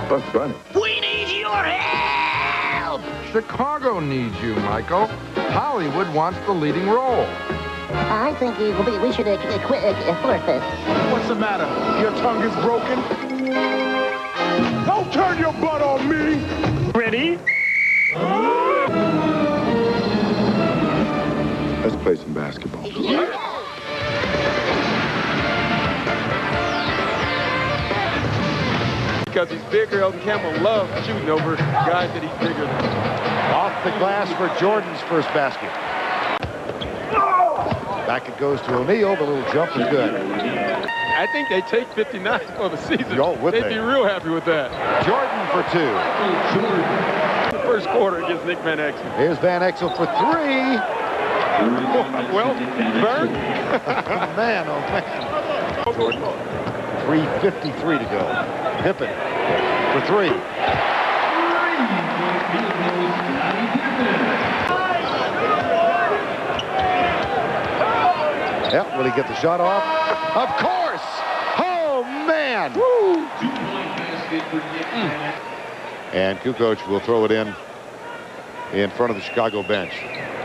Bugs Bunny. We need your help! Chicago needs you, Michael. Hollywood wants the leading role. I think we should forfeit. What's the matter? Your tongue is broken? Don't turn your butt on me! Ready? Let's play some basketball. Because he's bigger, Elton Campbell loves shooting over guys that he's bigger than. Off the glass for Jordan's first basket. Back it goes to O'Neal. The little jump is good. I think they take 59 for the season. Oh, would They'd they? be real happy with that. Jordan for two. The first quarter against Nick Van Exel. Here's Van Exel for three. Well, Vern? Man, oh man. Jordan, 3:53 to go. Pippen for three. Yep, will he get the shot off? Of course! Oh, man! Woo. And Kukoc will throw it in front of the Chicago bench.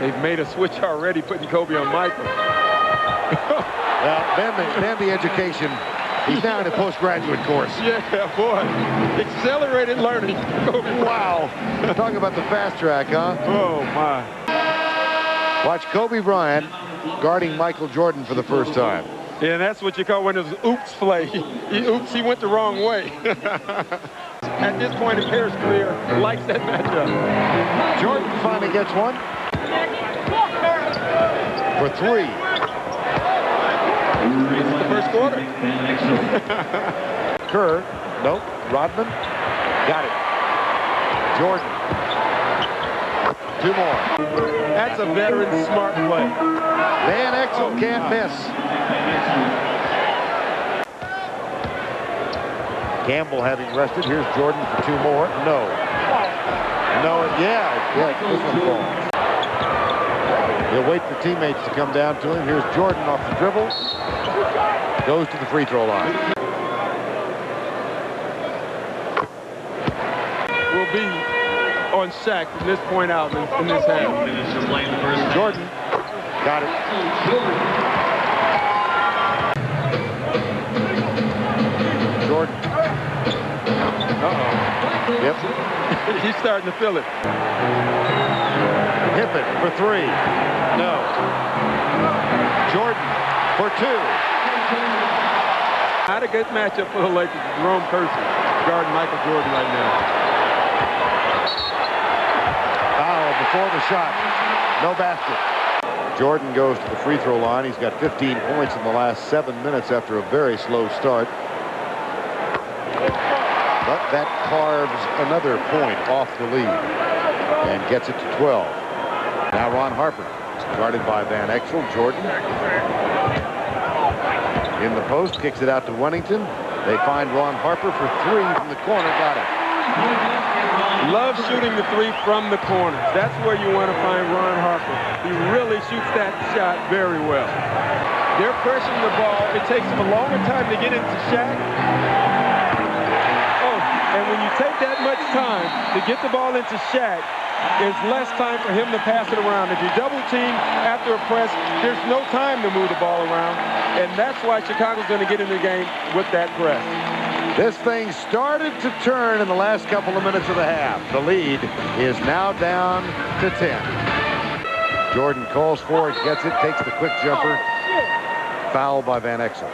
They've made a switch already, putting Kobe on Michael. Well, then the education. He's now in a postgraduate course. Yeah, boy. Accelerated learning. Kobe. Wow. Talking about the fast track, huh? Oh, my. Watch Kobe Bryant guarding Michael Jordan for the first time. Yeah, that's what you call one of those oops play. He went the wrong way. At this point in Pierce's career, likes that matchup. Jordan finally gets one. For three. This is the first quarter. Kerr, nope. Rodman, got it. Jordan. Two more. That's a veteran smart play. Van Exel can't miss. Campbell having rested. Here's Jordan for two more. No. No, yeah, this one falls. He'll wait for teammates to come down to him. Here's Jordan off the dribble. Goes to the free throw line. Will be on Shaq from this point out in this half. Jordan got it. Jordan. Uh-oh. Yep. He's starting to feel it. Pippen for three. No. Jordan for two. Not a good matchup for the Lakers. Jerome Kersey guarding Michael Jordan right now. Foul before the shot. No basket. Jordan goes to the free throw line. He's got 15 points in the last 7 minutes after a very slow start. But that carves another point off the lead and gets it to 12. Now Ron Harper, guarded by Van Exel. Jordan in the post, kicks it out to Wennington. They find Ron Harper for three from the corner. Got it. Love shooting the three from the corners. That's where you want to find Ron Harper. He really shoots that shot very well. They're pressing the ball. It takes them a longer time to get into Shaq. Oh, and when you take that much time to get the ball into Shaq, there's less time for him to pass it around. If you double team after a press, there's no time to move the ball around. And that's why Chicago's going to get in the game with that press. This thing started to turn in the last couple of minutes of the half. The lead is now down to 10. Jordan calls for it, gets it, takes the quick jumper. Foul by Van Exel.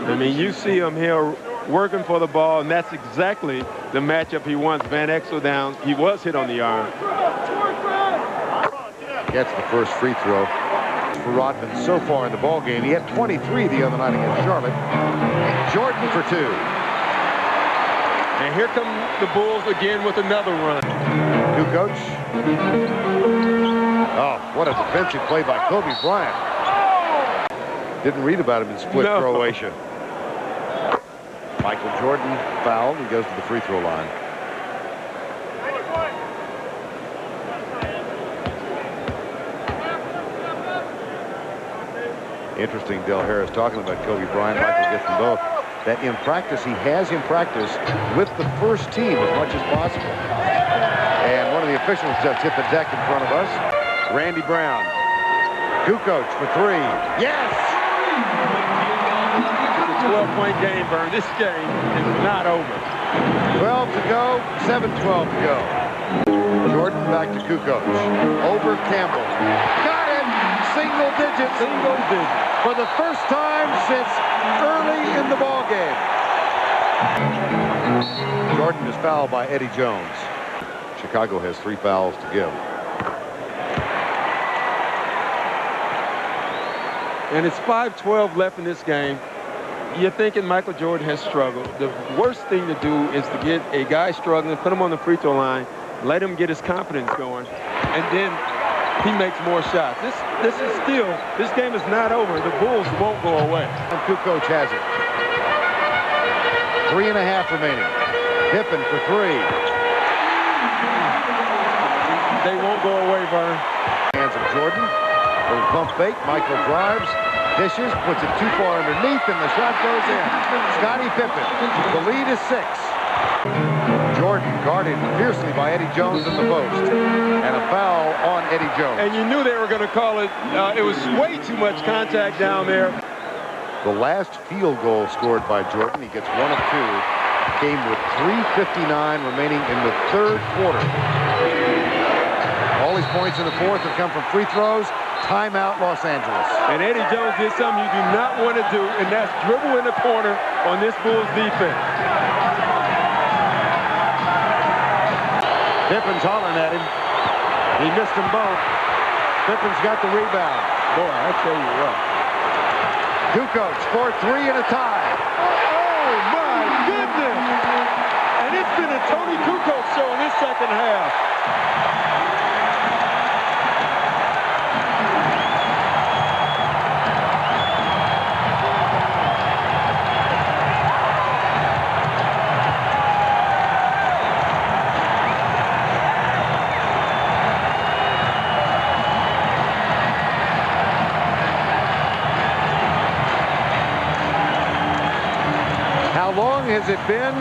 I mean, you see him here working for the ball, and that's exactly the matchup he wants. Van Exel down. He was hit on the arm. Gets the first free throw for Rodman so far in the ball game. He had 23 the other night against Charlotte. Jordan for two. And here come the Bulls again with another run. Kukoc. Oh, what a defensive play by Kobe Bryant. Didn't read about him in split Croatia. Michael Jordan fouled. He goes to the free throw line. Interesting, Del Harris talking about Kobe Bryant. Michael gets them both. that in practice, he has in practice with the first team as much as possible. And one of the officials just hit the deck in front of us. Randy Brown. Kukoc for three. Yes! It's a 12-point game, Vern. This game is not over. 12 to go, 7:12 to go. Jordan back to Kukoc. Over Campbell. Got it! Single digits. Single digits. For the first time since early in the ball game. Jordan is fouled by Eddie Jones. Chicago has 3 fouls to give. And it's 5:12 left in this game. You're thinking Michael Jordan has struggled. The worst thing to do is to get a guy struggling, put him on the free throw line, let him get his confidence going, and then he makes more shots. This game is not over. The Bulls won't go away. And Kukoc has it. 3.5 remaining. Pippen for 3. They won't go away, Vern. Hands of Jordan. Little pump fake. Michael drives. Dishes. Puts it too far underneath, and the shot goes in. Scottie Pippen. The lead is 6. Jordan guarded fiercely by Eddie Jones in the post. And a foul on Eddie Jones. And you knew they were going to call it. It was way too much contact down there. The last field goal scored by Jordan. He gets 1 of 2. Game with 3:59 remaining in the 3rd quarter. All his points in the 4th have come from free throws. Timeout, Los Angeles. And Eddie Jones did something you do not want to do, and that's dribble in the corner on this Bulls defense. Pippen's hollering at him. He missed them both. Pippen's got the rebound. Boy, I tell you what. Kukoc scored 3 in a tie. Oh, my goodness. And it's been a Tony Kukoc show in this second half. How long has it been?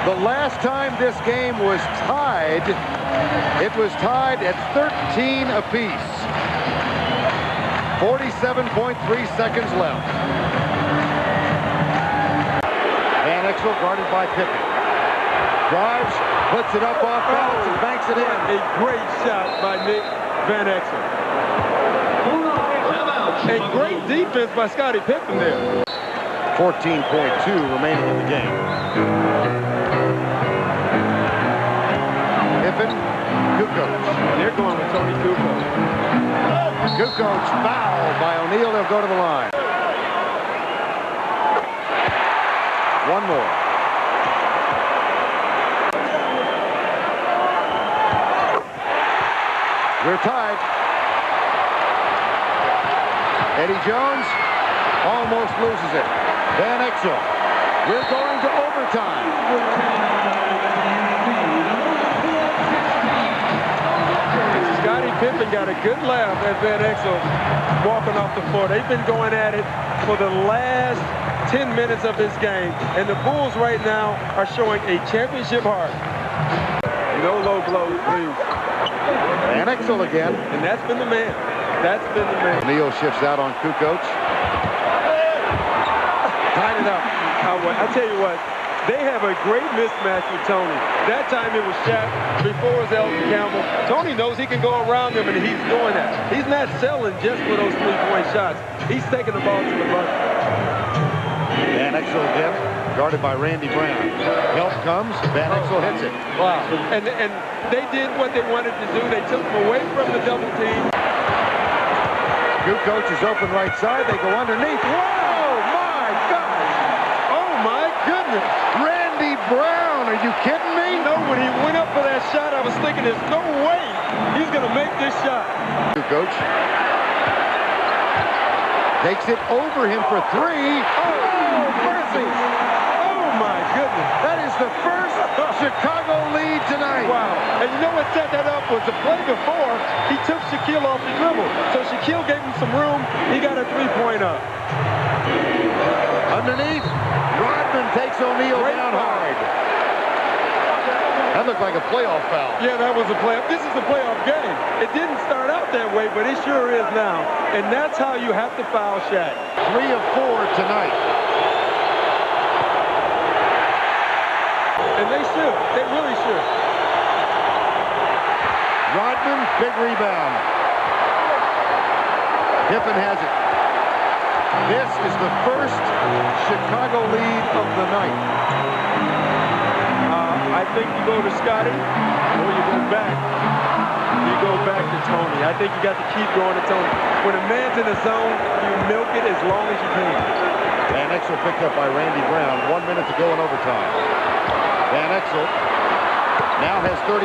The last time this game was tied, it was tied at 13 apiece. 47.3 seconds left. Van Exel guarded by Pippen. Drives, puts it up off balance and banks it in. A great shot by Nick Van Exel. A great defense by Scottie Pippen there. 14.2 remaining in the game. Pippen, Kukoc. They're going with Tony Kukoc. Kukoc fouled by O'Neal. They'll go to the line. One more. We're tied. Eddie Jones almost loses it. Van Exel. We're going to overtime. Scottie Pippen got a good laugh at Van Exel walking off the floor. They've been going at it for the last 10 minutes of this game. And the Bulls right now are showing a championship heart. No low blows, please. Van Exel again. And that's been the man. That's been the man. O'Neal shifts out on Kukoc. Tied it up. I tell you what, they have a great mismatch with Tony. That time it was Shaq, before it was Elton Campbell. Tony knows he can go around him, and he's doing that. He's not selling just for those three-point shots. He's taking the ball to the bucket. Van Exel again, guarded by Randy Brown. Help comes, Van Exel hits it. Wow. And they did what they wanted to do. They took him away from the double team. Kukoc is open right side. They go underneath. Whoa, my gosh. Oh, my goodness. Randy Brown, are you kidding me? No, when he went up for that shot, I was thinking there's no way he's going to make this shot. Kukoc takes it over him for 3. Oh, mercy. Oh, my goodness. That is the first Chicago lead tonight. Wow. And you know what set that up was the play before, he took Shaquille off the dribble. So Shaquille gave him some room. He got a three-point up. Underneath, Rodman takes O'Neal down hard. That looked like a playoff foul. Yeah, that was a playoff. This is a playoff game. It didn't start out that way, but it sure is now. And that's how you have to foul Shaq. 3 of 4 tonight. And they should. They really should. Rodman, big rebound. Pippen has it. This is the first Chicago lead of the night. I think you go to Scotty, or you go back. You go back to Tony. I think you got to keep going to Tony. When a man's in the zone, you milk it as long as you can. Van Exel picked up by Randy Brown. 1 minute to go in overtime. Van Exel now has 35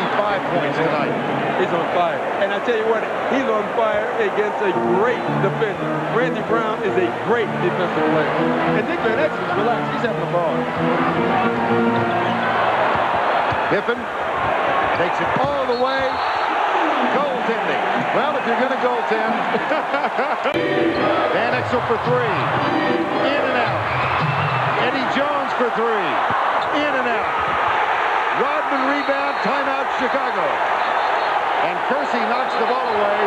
points tonight. He's on fire. And I tell you what, he's on fire against a great defender. Randy Brown is a great defensive player. And Nick Van Exel, relax, he's having the ball. Pippen takes it all the way. Goaltending. Well, if you're going to goaltend. Van Exel for 3. In and out. Eddie Jones for 3. In and out. Rodman rebound. Timeout Chicago. And Kersey knocks the ball away.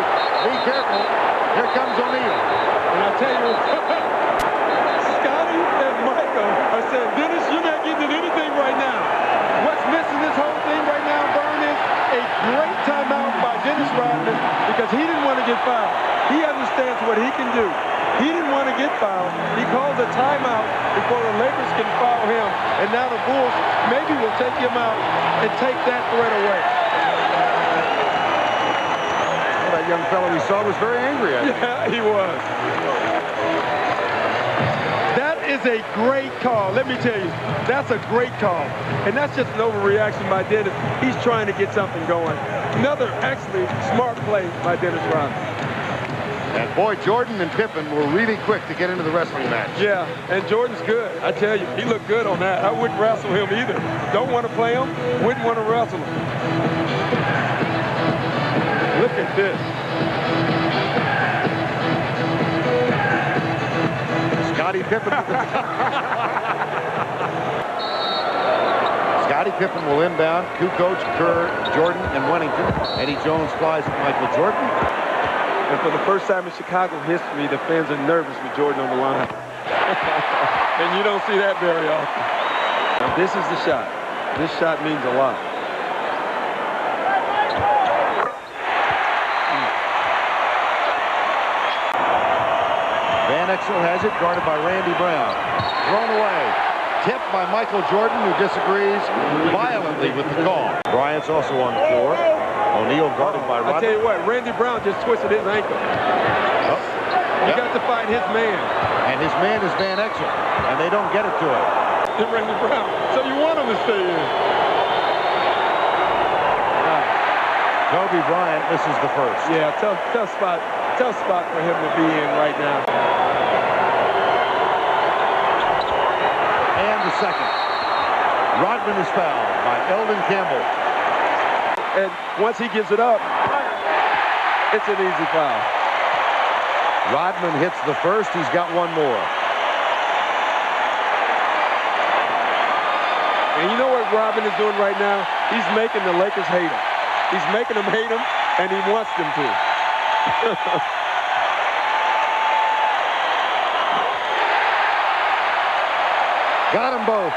Be careful. Here comes O'Neal. And I tell you, Scotty and Michael are saying, Dennis, you're not getting anything right now. What's missing this whole thing right now, Vern, is a great timeout by Dennis Rodman because he didn't want to get fouled. He understands what he can do. He didn't want to get fouled. He calls a timeout before the Lakers can foul him. And now the Bulls maybe will take him out and take that threat away. Well, that young fellow we saw was very angry at him. Yeah, he was. That is a great call. Let me tell you, that's a great call. And that's just an overreaction by Dennis. He's trying to get something going. Another actually smart play by Dennis Rodman. And boy, Jordan and Pippen were really quick to get into the wrestling match. Yeah, and Jordan's good. I tell you, he looked good on that. I wouldn't wrestle him either. Don't want to play him, wouldn't want to wrestle him. Look at this. Scottie Pippen. Scottie Pippen will inbound. Kukoc, Kerr, Jordan, and Wennington. Eddie Jones flies at Michael Jordan. And for the first time in Chicago history, the fans are nervous with Jordan on the line. And you don't see that very often. Now, this is the shot. This shot means a lot. Van Exel has it, guarded by Randy Brown. Thrown away. Tipped by Michael Jordan, who disagrees violently with the call. Bryant's also on the floor. O'Neal guarded by Rodman. I tell you what, Randy Brown just twisted his ankle. Oh, He yep. got to find his man. And his man is Van Exel, and they don't get it to him. And Randy Brown. So you want him to stay in. Kobe Bryant misses the first. Yeah, tough spot for him to be in right now. And the second. Rodman is fouled by Eldon Campbell. And once he gives it up, it's an easy foul. Rodman hits the first. He's got one more. And you know what Rodman is doing right now? He's making the Lakers hate him. He's making them hate him, and he wants them to. Got them both.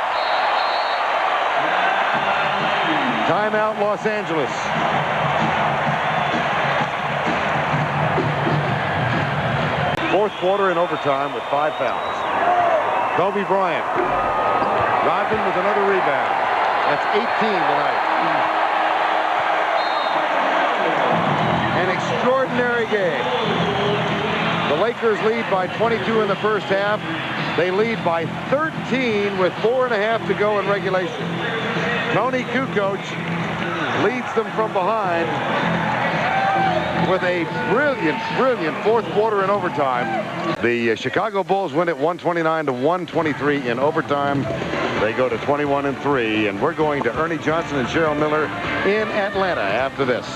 Timeout, Los Angeles. Fourth quarter in overtime with 5 fouls. Kobe Bryant. Rodman with another rebound. That's 18 tonight. An extraordinary game. The Lakers lead by 22 in the first half. They lead by 13 with 4.5 to go in regulation. Tony Kukoc leads them from behind with a brilliant fourth quarter in overtime. The Chicago Bulls win it 129 to 123 in overtime. They go to 21-3, and we're going to Ernie Johnson and Cheryl Miller in Atlanta after this.